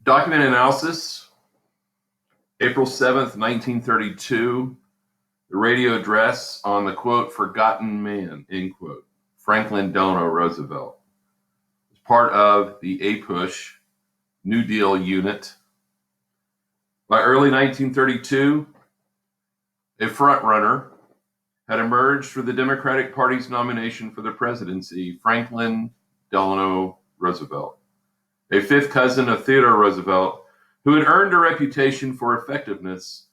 Document analysis, April 7th, 1932, the radio address on the quote, Forgotten Man, end quote, Franklin Delano Roosevelt. It's part of the APUSH New Deal unit. By early 1932, a frontrunner had emerged for the Democratic Party's nomination for the presidency, Franklin Delano Roosevelt, a fifth cousin of Theodore Roosevelt, who had earned a reputation for effectiveness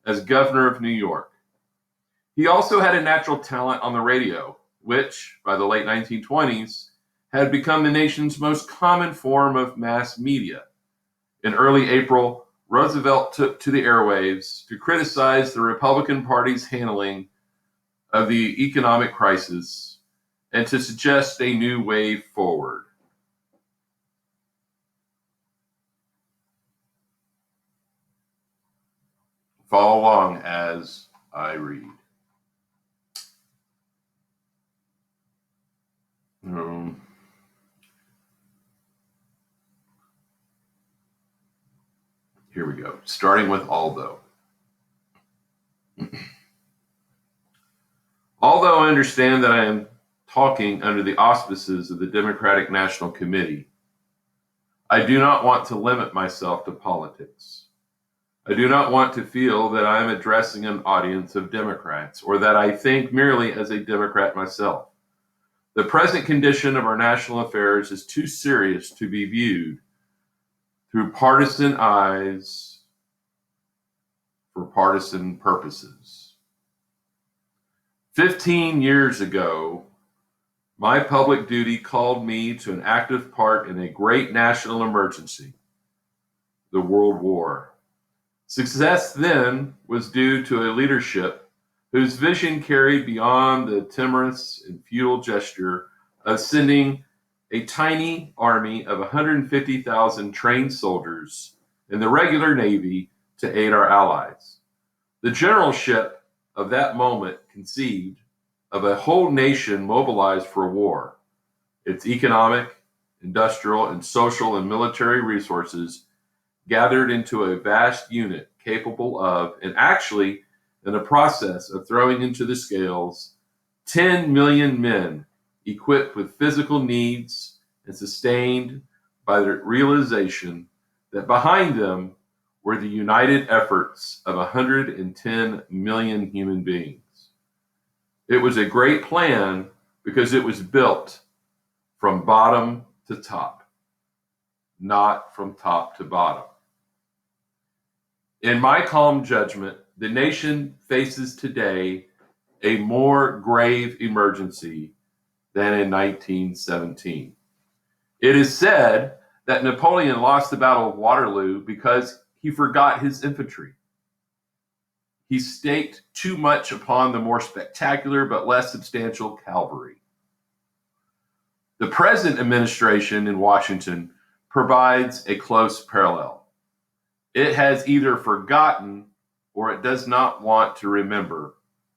as governor of New York. He also had a natural talent on the radio, which, by the late 1920s, had become the nation's most common form of mass media. In early April, Roosevelt took to the airwaves to criticize the Republican Party's handling of the economic crisis and to suggest a new way forward. Follow along as I read. Here we go. Starting with although. Although I understand that I am talking under the auspices of the Democratic National Committee, I do not want to limit myself to politics. I do not want to feel that I am addressing an audience of Democrats or that I think merely as a Democrat myself. The present condition of our national affairs is too serious to be viewed through partisan eyes for partisan purposes. 15 years ago, my public duty called me to an active part in a great national emergency, the World War. Success then was due to a leadership whose vision carried beyond the timorous and futile gesture of sending a tiny army of 150,000 trained soldiers in the regular Navy to aid our allies. The generalship of that moment conceived of a whole nation mobilized for war, its economic, industrial, and social and military resources gathered into a vast unit capable of, and actually in the process of throwing into the scales, 10 million men equipped with physical needs and sustained by the realization that behind them were the united efforts of 110 million human beings. It was a great plan because it was built from bottom to top, not from top to bottom. In my calm judgment, the nation faces today a more grave emergency than in 1917. It is said that Napoleon lost the Battle of Waterloo because he forgot his infantry. He staked too much upon the more spectacular but less substantial cavalry. The present administration in Washington provides a close parallel. It has either forgotten or it does not want to remember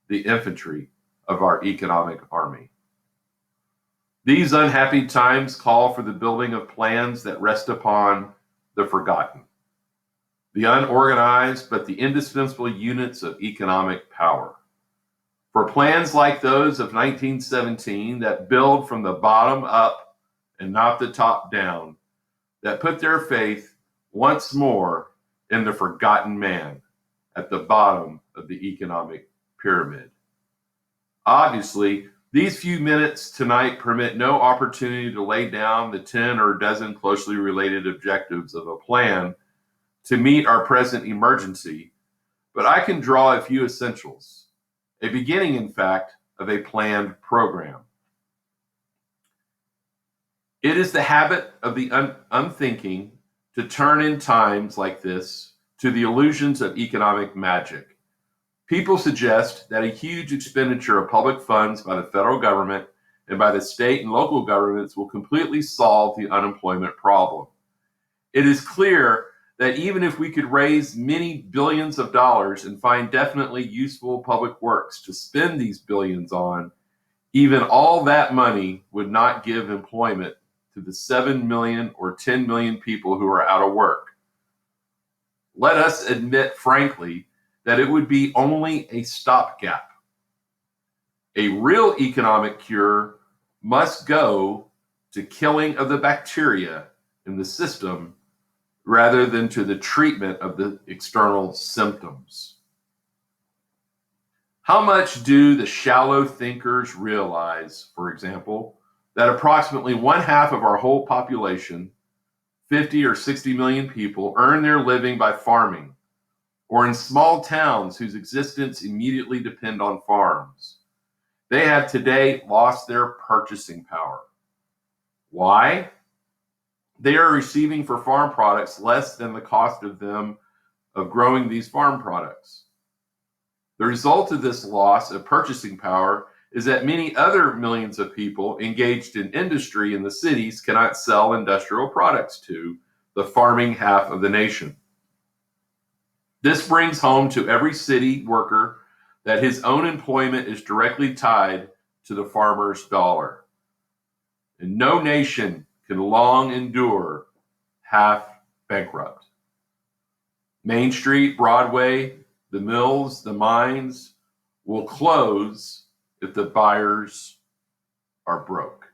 the infantry of our economic army. These unhappy times call for the building of plans that rest upon the forgotten, the unorganized but the indispensable units of economic power. For plans like those of 1917 that build from the bottom up and not the top down, that put their faith once more in the forgotten man at the bottom of the economic pyramid. Obviously, these few minutes tonight permit no opportunity to lay down the 10 or a dozen closely related objectives of a plan to meet our present emergency, but I can draw a few essentials, a beginning, in fact, of a planned program. It is the habit of the unthinking to turn in times like this to the illusions of economic magic. People suggest that a huge expenditure of public funds by the federal government and by the state and local governments will completely solve the unemployment problem. It is clear that even if we could raise many billions of dollars and find definitely useful public works to spend these billions on, even all that money would not give employment to the 7 million or 10 million people who are out of work, let us admit frankly that it would be only a stopgap. A real economic cure must go to killing of the bacteria in the system rather than to the treatment of the external symptoms. How much do the shallow thinkers realize, for example, that approximately one half of our whole population, 50 or 60 million people, earn their living by farming, or in small towns whose existence immediately depend on farms? They have today lost their purchasing power. Why? They are receiving for farm products less than the cost of them of growing these farm products. The result of this loss of purchasing power is that many other millions of people engaged in industry in the cities cannot sell industrial products to the farming half of the nation. This brings home to every city worker that his own employment is directly tied to the farmer's dollar. And no nation can long endure half bankrupt. Main Street, Broadway, the mills, the mines will close if the buyers are broke.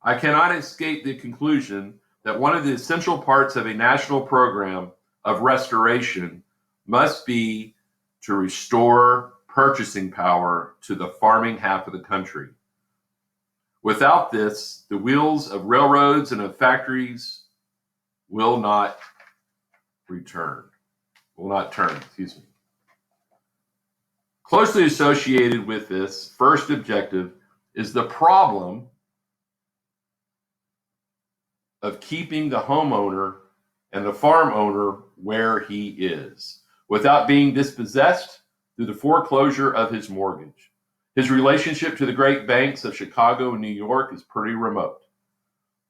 I cannot escape the conclusion that one of the essential parts of a national program of restoration must be to restore purchasing power to the farming half of the country. Without this, the wheels of railroads and of factories will not turn. Closely associated with this first objective is the problem of keeping the homeowner and the farm owner where he is, without being dispossessed through the foreclosure of his mortgage. His relationship to the great banks of Chicago and New York is pretty remote.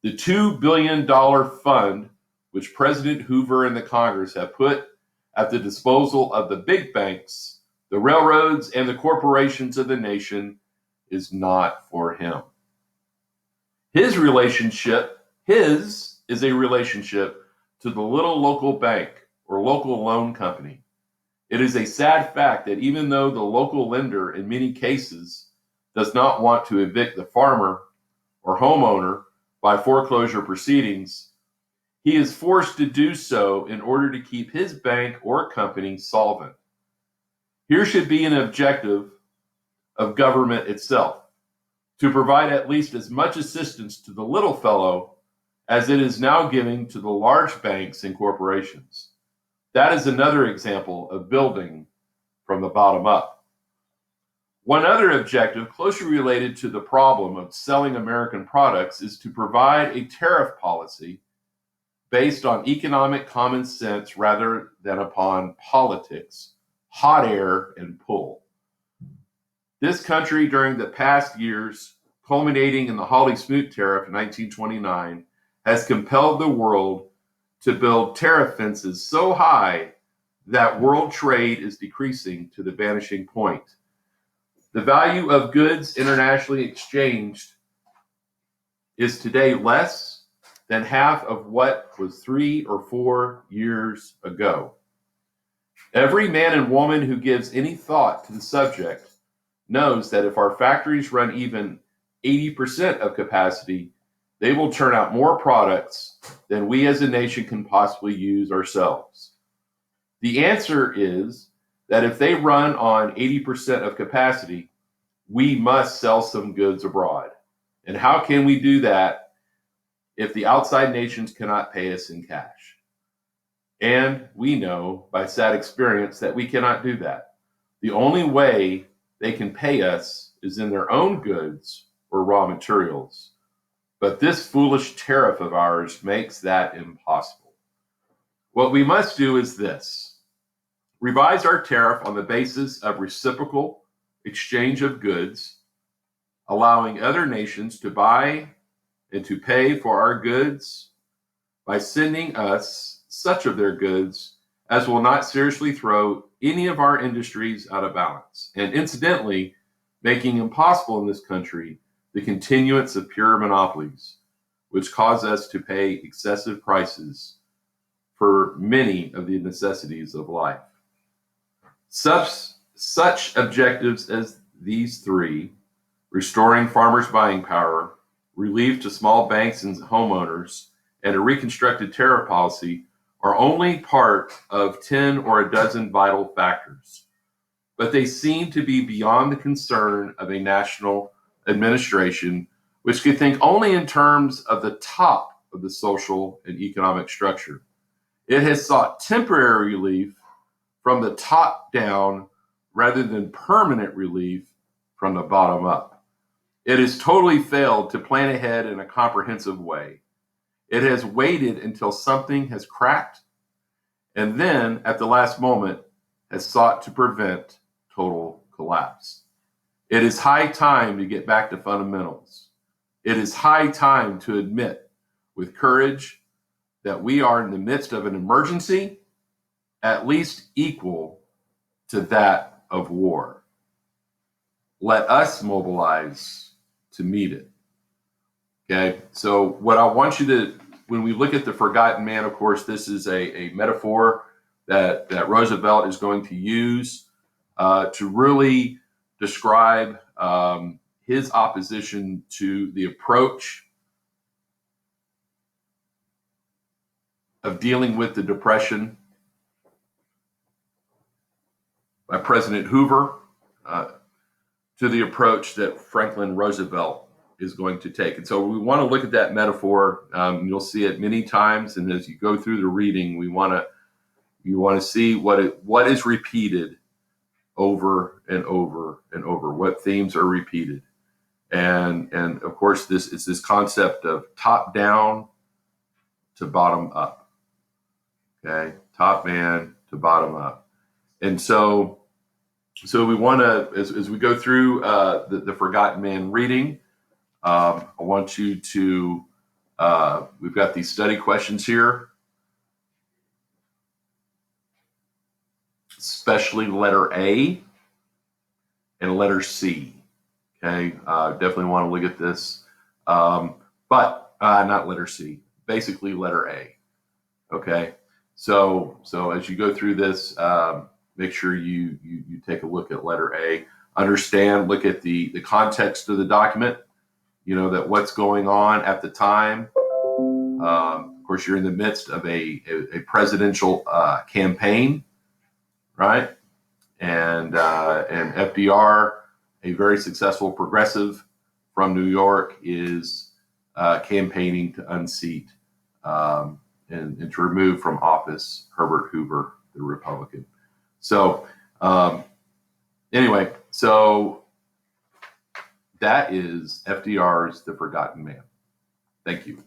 The $2 billion fund, which President Hoover and the Congress have put at the disposal of the big banks, the railroads, and the corporations of the nation, is not for him. His is a relationship to the little local bank or local loan company. It is a sad fact that even though the local lender in many cases does not want to evict the farmer or homeowner by foreclosure proceedings, he is forced to do so in order to keep his bank or company solvent. Here should be an objective of government itself, to provide at least as much assistance to the little fellow as it is now giving to the large banks and corporations. That is another example of building from the bottom up. One other objective closely related to the problem of selling American products is to provide a tariff policy based on economic common sense rather than upon politics, hot air, and pull. This country, during the past years, culminating in the Hawley-Smoot tariff in 1929, has compelled the world to build tariff fences so high that world trade is decreasing to the vanishing point. The value of goods internationally exchanged is today less than half of what was 3 or 4 years ago. Every man and woman who gives any thought to the subject knows that if our factories run even 80% of capacity, they will turn out more products than we as a nation can possibly use ourselves. The answer is that if they run on 80% of capacity, we must sell some goods abroad. And how can we do that if the outside nations cannot pay us in cash? And we know by sad experience that we cannot do that. The only way they can pay us is in their own goods or raw materials. But this foolish tariff of ours makes that impossible. What we must do is this: revise our tariff on the basis of reciprocal exchange of goods, allowing other nations to buy and to pay for our goods by sending us such of their goods as will not seriously throw any of our industries out of balance, and incidentally, making impossible in this country the continuance of pure monopolies, which cause us to pay excessive prices for many of the necessities of life. Such objectives as these three, restoring farmers' buying power, relief to small banks and homeowners, and a reconstructed tariff policy, are only part of 10 or a dozen vital factors. But they seem to be beyond the concern of a national administration, which could think only in terms of the top of the social and economic structure. It has sought temporary relief from the top down rather than permanent relief from the bottom up. It has totally failed to plan ahead in a comprehensive way. It has waited until something has cracked and then, at the last moment, has sought to prevent total collapse. It is high time to get back to fundamentals. It is high time to admit with courage that we are in the midst of an emergency, at least equal to that of war. Let us mobilize to meet it. Okay, so what I want you to, when we look at the Forgotten Man, of course, this is a metaphor that Roosevelt is going to use to really describe his opposition to the approach of dealing with the Depression by President Hoover to the approach that Franklin Roosevelt is going to take. And so we want to look at that metaphor. You'll see it many times, and as you go through the reading, you want to see what is repeated over and over and over, what themes are repeated. And of course, this is this concept of top down to bottom up. Okay, top man to bottom up. And so we want to, as we go through the Forgotten Man reading, I want you to, we've got these study questions here, especially letter A and letter C. Okay, definitely want to look at this, but not letter C, basically letter A. Okay, so as you go through this, make sure you take a look at letter A. Understand, look at the context of the document. You know that what's going on at the time. Of course, you're in the midst of a presidential campaign, right? And FDR, a very successful progressive from New York, is campaigning to unseat and to remove from office Herbert Hoover, the Republican. So anyway, so that is FDR's The Forgotten Man. Thank you.